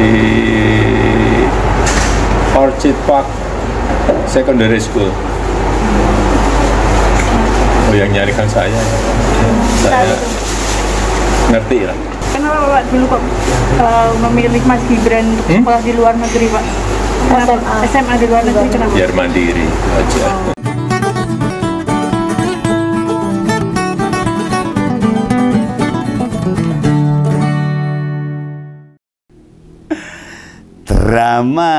di Orchid Park Secondary School. Oh, yang nyarikan saya ngerti lah. Kenapa Bapak dulu kok memilih Mas Gibran untuk sekolah di luar negeri, Pak? SMA di luar negeri, kenapa? Biar mandiri aja. Drama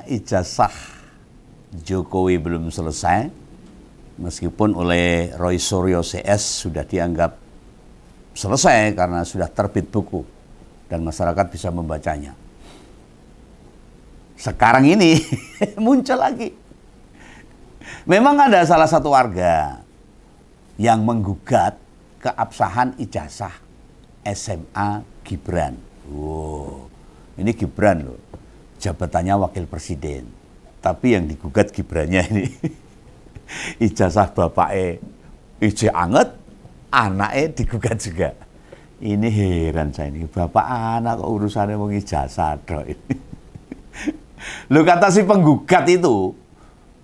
ijazah Jokowi belum selesai, meskipun oleh Roy Suryo CS sudah dianggap selesai karena sudah terbit buku dan masyarakat bisa membacanya. Sekarang ini muncul lagi. Memang ada salah satu warga yang menggugat keabsahan ijazah SMA Gibran. Wow, ini Gibran loh, jabatannya wakil presiden. Tapi yang digugat Gibrannya ini ijazah bapaknya ije anget, anaknya digugat juga. Ini heran saya ini, bapak anak kok urusannya mau ijazah dong ini. Lu kata si penggugat itu,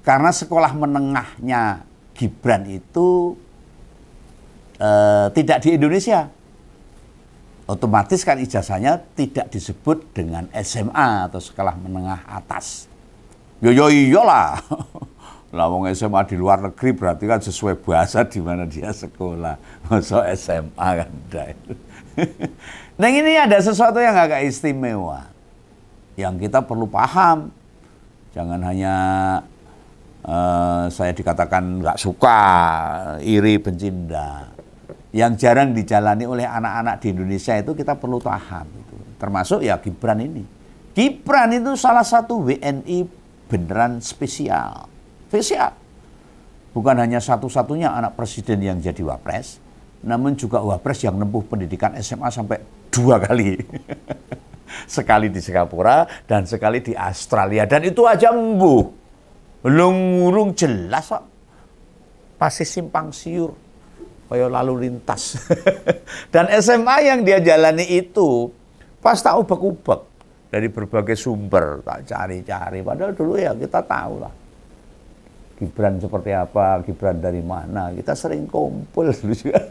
karena sekolah menengahnya Gibran itu tidak di Indonesia, otomatis kan ijazahnya tidak disebut dengan SMA atau sekolah menengah atas. Yo iyalah. Lah wong SMA di luar negeri berarti kan sesuai bahasa di mana dia sekolah. Masa SMA kan enggak. Nah, ini ada sesuatu yang agak istimewa yang kita perlu paham. Jangan hanya saya dikatakan nggak suka, iri, benci, enggak. Yang jarang dijalani oleh anak-anak di Indonesia itu kita perlu paham. Termasuk ya Gibran ini. Gibran itu salah satu WNI beneran spesial. Spesial. Bukan hanya satu-satunya anak presiden yang jadi wapres, namun juga wapres yang nempuh pendidikan SMA sampai 2 kali. Sekali di Singapura dan sekali di Australia. Dan itu aja embuh. Belum jelas kok. Pasti simpang siur. Kayak lalu lintas. Dan SMA yang dia jalani itu pas tak ubek-ubek dari berbagai sumber, tak cari-cari. Padahal dulu ya kita tahu lah Gibran seperti apa, Gibran dari mana. Kita sering kumpul dulu juga.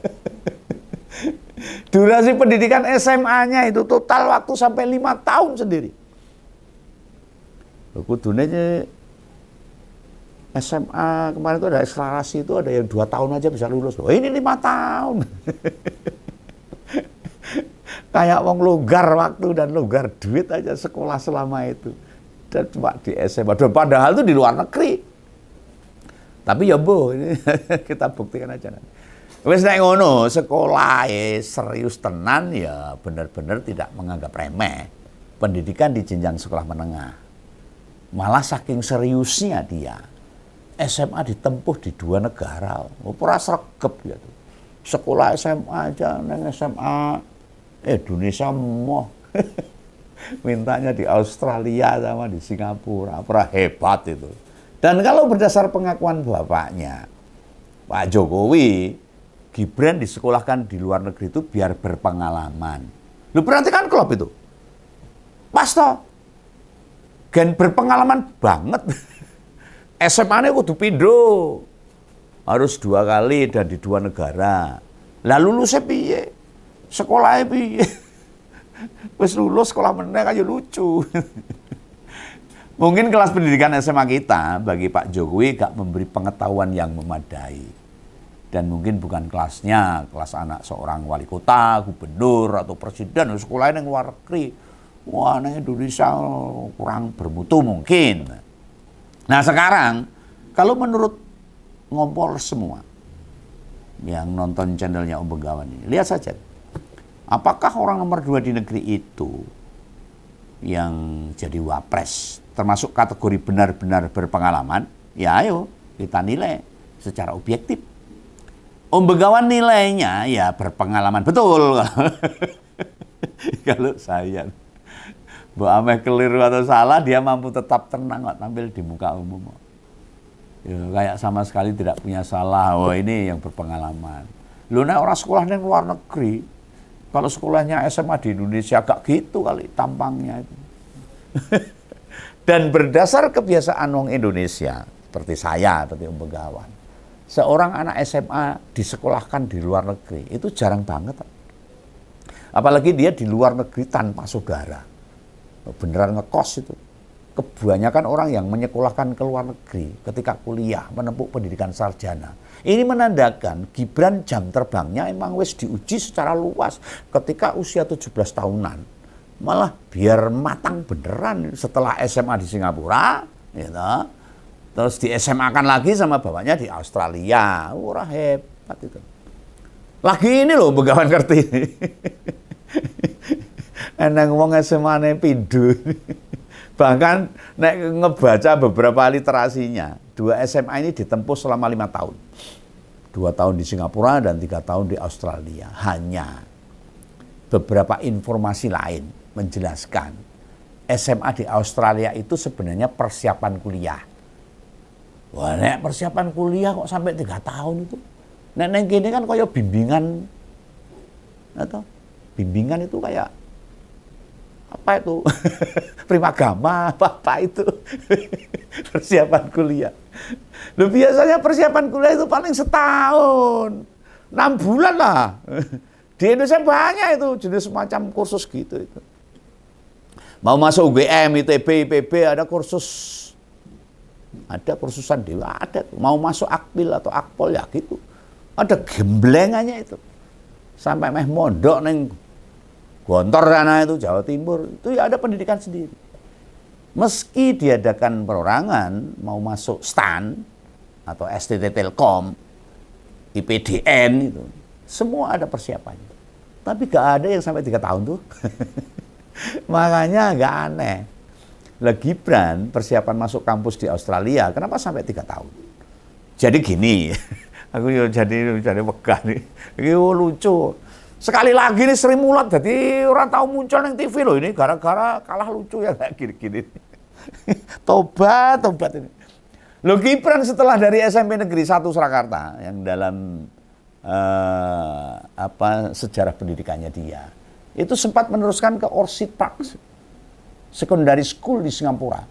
Durasi pendidikan SMA-nya itu total waktu sampai 5 tahun sendiri. Kudunanya SMA kemarin itu ada akselerasi, itu ada yang 2 tahun aja bisa lulus. Oh, ini 5 tahun. Kayak wong longgar waktu dan longgar duit aja sekolah selama itu. Dan cuma di SMA. Dan padahal itu di luar negeri. Tapi ya boh, ini kita buktikan aja nanti. Wes nek ngono, sekolah serius tenan ya benar-benar tidak menganggap remeh pendidikan di jenjang sekolah menengah. Malah saking seriusnya dia, SMA ditempuh di 2 negara. Ora sregep gitu. Sekolah SMA aja nang SMA Indonesia moh. Mintanya di Australia sama di Singapura. Ora hebat itu. Dan kalau berdasar pengakuan bapaknya, Pak Jokowi, Gibran disekolahkan di luar negeri itu biar berpengalaman. Lu perhatikan klub itu. Pas toh. Gen berpengalaman banget. SMA-nya kudu pindho. Harus 2 kali dan di 2 negara. Lah lulusnya piye? Sekolahnya piye? Wis lulus sekolah meneh aja lucu. Mungkin kelas pendidikan SMA kita bagi Pak Jokowi gak memberi pengetahuan yang memadai. Dan mungkin bukan kelasnya, kelas anak seorang wali kota, gubernur, atau presiden, sekolahnya yang luar negeri. Wah, anak Indonesia kurang bermutu mungkin. Nah sekarang, kalau menurut ngompol semua yang nonton channelnya Om Begawan ini, lihat saja. Apakah orang nomor 2 di negeri itu yang jadi wapres, termasuk kategori benar-benar berpengalaman? Ya ayo, kita nilai secara objektif. Om Begawan nilainya ya berpengalaman betul. Kalau saya Mbak Ameh keliru atau salah, dia mampu tetap tenang kok tampil di muka umum. Ya, kayak sama sekali tidak punya salah. Oh, ini yang berpengalaman. Lu nek orang sekolahnya luar negeri, kalau sekolahnya SMA di Indonesia agak gitu kali tampangnya itu. Dan berdasar kebiasaan wong Indonesia, seperti saya, seperti Om Begawan, seorang anak SMA disekolahkan di luar negeri, itu jarang banget. Apalagi dia di luar negeri tanpa saudara. Beneran ngekos itu. Kebanyakan orang yang menyekolahkan ke luar negeri ketika kuliah, menempuh pendidikan sarjana. Ini menandakan Gibran jam terbangnya emang wis diuji secara luas ketika usia 17 tahunan. Malah biar matang beneran setelah SMA di Singapura, gitu. Terus di SMA kan lagi sama bapaknya di Australia. Wah, hebat itu. Lagi ini loh Begawan ngerti. Enang wong SMA-ne pindho. Bahkan nek ngebaca beberapa literasinya, 2 SMA ini ditempuh selama 5 tahun. 2 tahun di Singapura dan 3 tahun di Australia. Hanya beberapa informasi lain menjelaskan SMA di Australia itu sebenarnya persiapan kuliah. Wah, nek persiapan kuliah kok sampai 3 tahun itu. Nek neng kene kan kaya bimbingan atau bimbingan itu kayak apa itu? Primagama, apa itu? Persiapan kuliah. Loh, biasanya persiapan kuliah itu paling setahun. 6 bulan lah. Di Indonesia banyak itu jenis semacam kursus gitu itu. Mau masuk UGM, ITB, IPB ada kursus. Ada kursusan dewa, ada. Mau masuk Akpil atau Akpol ya gitu. Ada gemblengannya itu. Sampai meh mondok neng Gontor sana itu Jawa Timur, itu ya ada pendidikan sendiri. Meski diadakan perorangan, mau masuk STAN atau STT Telkom, IPDN itu, semua ada persiapannya. Tapi gak ada yang sampai 3 tahun tuh. Makanya agak aneh. Lah Gibran persiapan masuk kampus di Australia, kenapa sampai 3 tahun? Jadi gini, aku jadi wegah nih. Ini lucu. Sekali lagi nih Sri Mulat jadi orang tahu muncul yang TV loh ini gara-gara kalah lucu ya kayak gini-gini. Tobat ini. Loh Gibran setelah dari SMP Negeri 1 Surakarta yang dalam sejarah pendidikannya dia itu sempat meneruskan ke Orchid Park Secondary School di Singapura.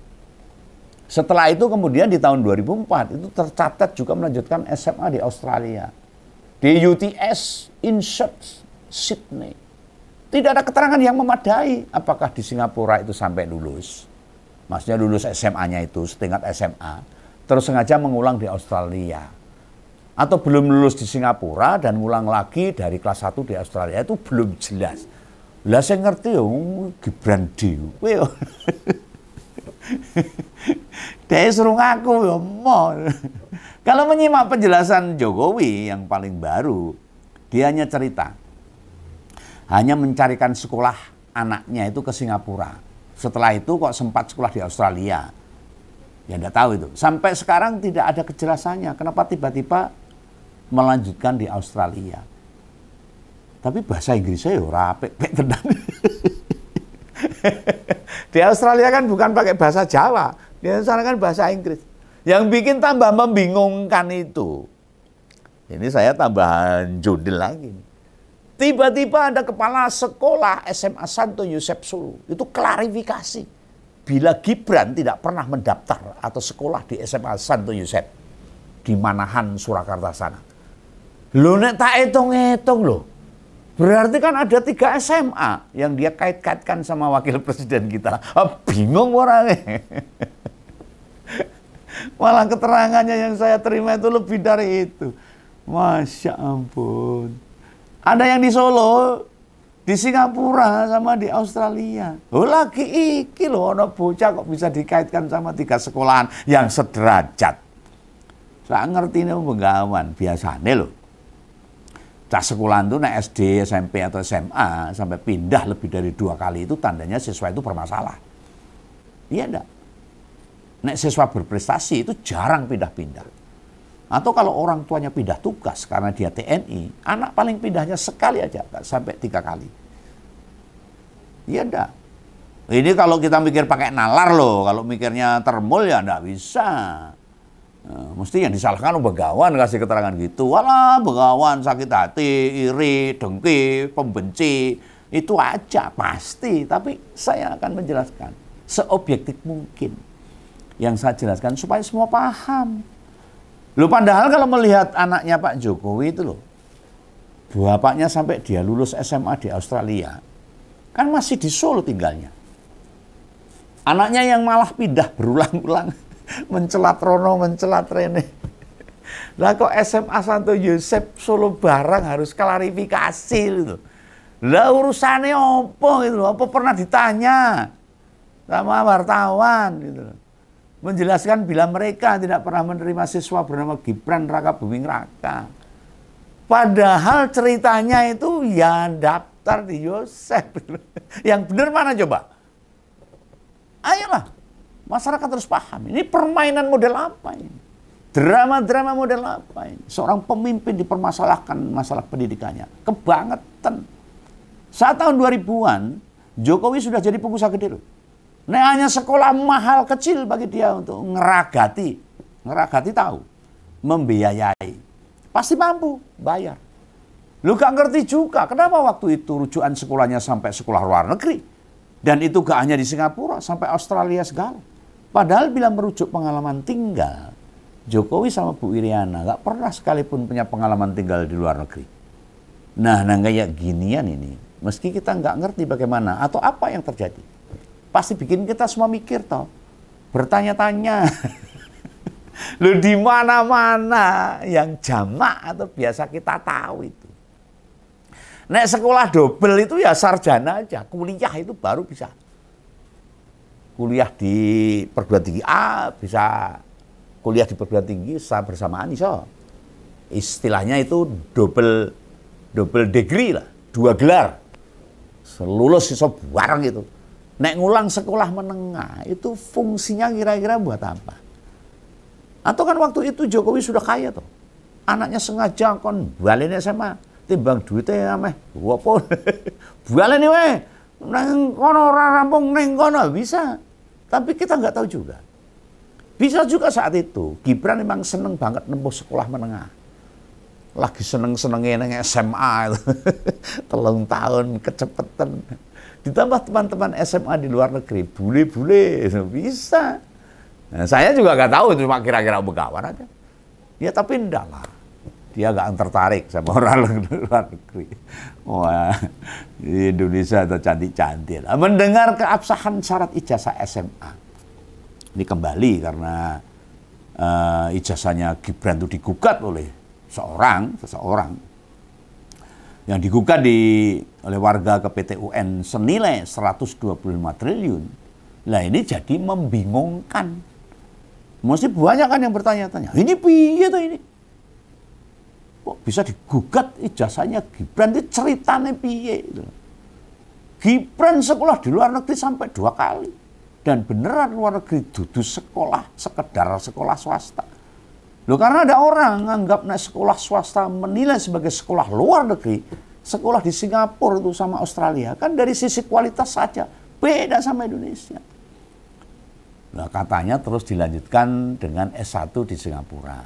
Setelah itu kemudian di tahun 2004 itu tercatat juga melanjutkan SMA di Australia. Di UTS Inshot Sydney. Tidak ada keterangan yang memadai apakah di Singapura itu sampai lulus. Maksudnya lulus SMA-nya itu setingkat SMA. Terus sengaja mengulang di Australia. Atau belum lulus di Singapura dan ngulang lagi dari kelas 1 di Australia itu belum jelas. Lah saya ngerti ya Gibran Dewi. Dia suruh ngaku ya mau. Kalau menyimak penjelasan Jokowi yang paling baru, dia hanya cerita. Hanya mencarikan sekolah anaknya itu ke Singapura. Setelah itu kok sempat sekolah di Australia. Ya enggak tahu itu. Sampai sekarang tidak ada kejelasannya. Kenapa tiba-tiba melanjutkan di Australia. Tapi bahasa Inggrisnya ya rapek tenan. Di Australia kan bukan pakai bahasa Jawa. Di sana kan bahasa Inggris. Yang bikin tambah membingungkan itu. Ini saya tambahan judul lagi. Tiba-tiba ada kepala sekolah SMA Santo Yosep Solo. Itu klarifikasi. Bila Gibran tidak pernah mendaftar atau sekolah di SMA Santo Yosep. Di Manahan, Surakarta sana. Loh nek tak hitung-hitung loh. Berarti kan ada 3 SMA yang dia kait-kaitkan sama wakil presiden kita. Bingung orangnya. Malah keterangannya yang saya terima itu lebih dari itu. Masya ampun. Ada yang di Solo, di Singapura, sama di Australia. Oh lagi iki loh, ada bocah kok bisa dikaitkan sama 3 sekolahan yang sederajat. Saya ngerti ini Begawan, biasanya loh. Cak sekolahan itu naik SD, SMP atau SMA sampai pindah lebih dari 2 kali itu tandanya siswa itu bermasalah. Iya enggak? Nek siswa berprestasi itu jarang pindah-pindah. Atau kalau orang tuanya pindah tugas karena dia TNI, anak paling pindahnya sekali aja, nggak sampai 3 kali. Iya enggak? Ini kalau kita mikir pakai nalar loh, kalau mikirnya termul ya enggak bisa. Mesti yang disalahkan Begawan kasih keterangan gitu. Walah Begawan sakit hati, iri, dengki, pembenci. Itu aja pasti, tapi saya akan menjelaskan. seobjektif mungkin yang saya jelaskan supaya semua paham. Loh, padahal kalau melihat anaknya Pak Jokowi itu loh, bapaknya sampai dia lulus SMA di Australia, kan masih di Solo tinggalnya. Anaknya yang malah pindah berulang-ulang, mencelat Rono, mencelat Rene. Lah kok SMA Santo Yosep Solo Barang harus klarifikasi gitu. Lah urusannya apa gitu, apa pernah ditanya sama wartawan gitu. Menjelaskan bila mereka tidak pernah menerima siswa bernama Gibran Raka Buming Raka. Padahal ceritanya itu ya daftar di Yosep. Yang benar mana coba? Ayolah, masyarakat harus paham. Ini permainan model apa ini? Drama-drama model apa ini? Seorang pemimpin dipermasalahkan masalah pendidikannya. Kebangetan. Saat tahun 2000-an, Jokowi sudah jadi pengusaha gede loh. Nah, hanya sekolah mahal kecil bagi dia untuk ngeragati. Ngeragati tahu. Membiayai. Pasti mampu bayar. Lu gak ngerti juga kenapa waktu itu rujukan sekolahnya sampai sekolah luar negeri. Dan itu gak hanya di Singapura, sampai Australia segala. Padahal bila merujuk pengalaman tinggal, Jokowi sama Bu Iriana gak pernah sekalipun punya pengalaman tinggal di luar negeri. Nah kayak ginian ini, meski kita nggak ngerti bagaimana atau apa yang terjadi, pasti bikin kita semua mikir toh, bertanya-tanya. Loh, di mana-mana yang jamak atau biasa kita tahu itu. Nek sekolah double itu ya sarjana aja, kuliah itu baru bisa. Kuliah di perguruan tinggi A bisa, kuliah di perguruan tinggi bersamaan iso. Istilahnya itu double degree lah, 2 gelar. Lulus iso bareng itu. Nek ngulang sekolah menengah itu fungsinya kira-kira buat apa? Atau kan waktu itu Jokowi sudah kaya tuh. Anaknya sengaja kon balen SMA, timbang duitnya ameh. Apa? Balen we. Nang kono ora rampung ning kono bisa. Tapi kita nggak tahu juga. Bisa juga saat itu Gibran memang seneng banget nempuh sekolah menengah. Lagi seneng-senengnya neng SMA itu. 3 tahun kecepetan. Ditambah teman-teman SMA di luar negeri, bule-bule bisa. Nah, saya juga nggak tahu, cuma kira-kira begawan aja. Ya tapi enggak lah. Dia nggak tertarik sama orang luar negeri. Wah, di Indonesia itu cantik-cantik. Mendengar keabsahan syarat ijazah SMA. Ini kembali karena ijazahnya Gibran itu digugat oleh seseorang yang digugat oleh warga ke PT UN senilai 125 triliun. Lah ini jadi membingungkan. Mesti banyak kan yang bertanya-tanya, ini piye tuh ini? Kok bisa digugat ijazahnya Gibran, itu ceritanya piye? Gibran sekolah di luar negeri sampai 2 kali. Dan beneran luar negeri dudu sekolah, sekedar sekolah swasta. Loh, karena ada orang nganggap sekolah swasta menilai sebagai sekolah luar negeri, sekolah di Singapura itu sama Australia, kan dari sisi kualitas saja beda sama Indonesia. Nah, katanya terus dilanjutkan dengan S1 di Singapura.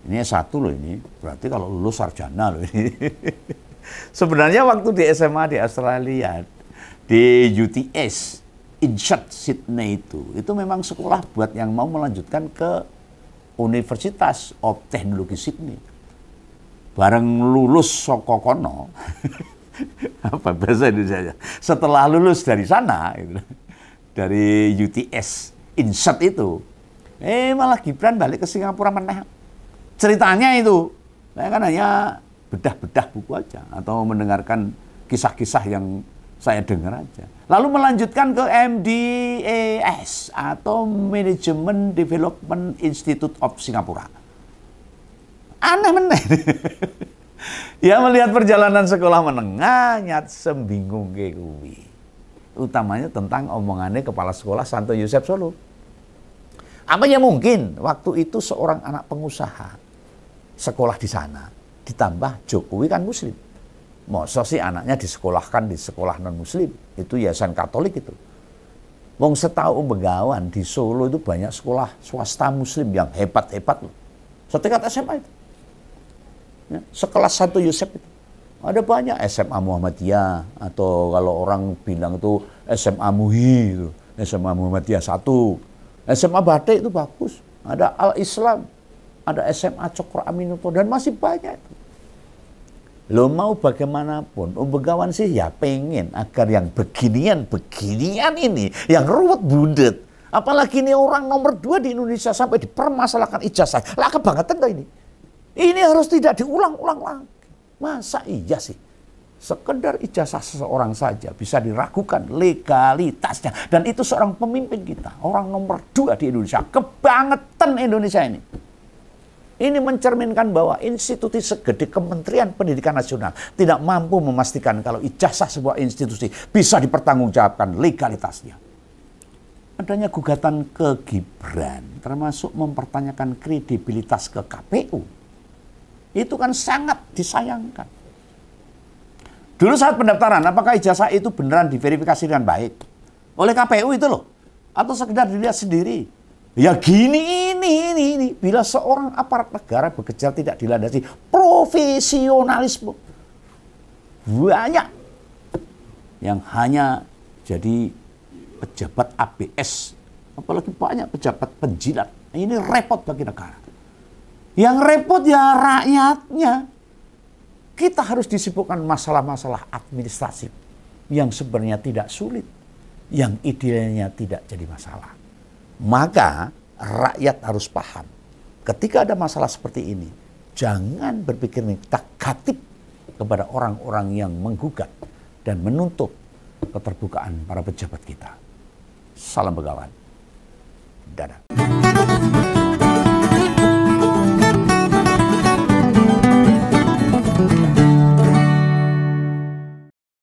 Ini S1 loh ini, berarti kalau lulus sarjana loh ini. Sebenarnya waktu di SMA di Australia, di UTS, INSEAD Sydney itu memang sekolah buat yang mau melanjutkan ke Universitas of Technology Sydney. Bareng lulus saka kono, apa bahasa Indonesia? Setelah lulus dari sana, dari UTS INSEAD itu, malah Gibran balik ke Singapura meneh. Ceritanya itu, saya kan hanya bedah-bedah buku aja atau mendengarkan kisah-kisah yang saya dengar aja. Lalu melanjutkan ke MDAS atau Management Development Institute of Singapura. Aneh meneh. Ya melihat perjalanan sekolah menengah nyat sembingung ke kuwi. Utamanya tentang omongannya kepala sekolah Santo Yosep Solo. Apa yang mungkin waktu itu seorang anak pengusaha sekolah di sana, ditambah Jokowi kan Muslim. Masa sih anaknya disekolahkan di sekolah non-Muslim? Itu yayasan Katolik itu. Wong setahu begawan di Solo itu banyak sekolah swasta Muslim yang hebat-hebat loh. Setingkat SMA itu. Ya, sekelas Santo Yosep itu. Ada banyak SMA Muhammadiyah atau kalau orang bilang itu SMA MUI itu. SMA Muhammadiyah 1, SMA Batik itu bagus, ada Al-Islam, ada SMA Cokro Aminoto, dan masih banyak itu. Lo mau bagaimanapun, Begawan sih ya pengen agar yang beginian ini, yang ruwet bundet. Apalagi ini orang nomor 2 di Indonesia sampai dipermasalahkan ijazah. Lah kebangetan kok ini. Ini harus tidak diulang-ulang lagi. Masa iya sih? Sekedar ijazah seseorang saja bisa diragukan legalitasnya. Dan itu seorang pemimpin kita, orang nomor 2 di Indonesia. Kebangetan Indonesia ini. Ini mencerminkan bahwa institusi segede Kementerian Pendidikan Nasional tidak mampu memastikan kalau ijazah sebuah institusi bisa dipertanggungjawabkan legalitasnya. Adanya gugatan ke Gibran, termasuk mempertanyakan kredibilitas ke KPU, itu kan sangat disayangkan. Dulu saat pendaftaran, apakah ijazah itu beneran diverifikasi dengan baik oleh KPU itu loh, atau sekedar dilihat sendiri? Ya gini ini. Bila seorang aparat negara bekerja tidak dilandasi profesionalisme, banyak yang hanya jadi pejabat ABS, apalagi banyak pejabat penjilat. Ini repot bagi negara. Yang repot ya rakyatnya. Kita harus disibukkan masalah-masalah administratif yang sebenarnya tidak sulit, yang idealnya tidak jadi masalah. Maka rakyat harus paham, ketika ada masalah seperti ini, jangan berpikir negatif kepada orang-orang yang menggugat dan menuntut keterbukaan para pejabat kita. Salam Begawan. Dadah.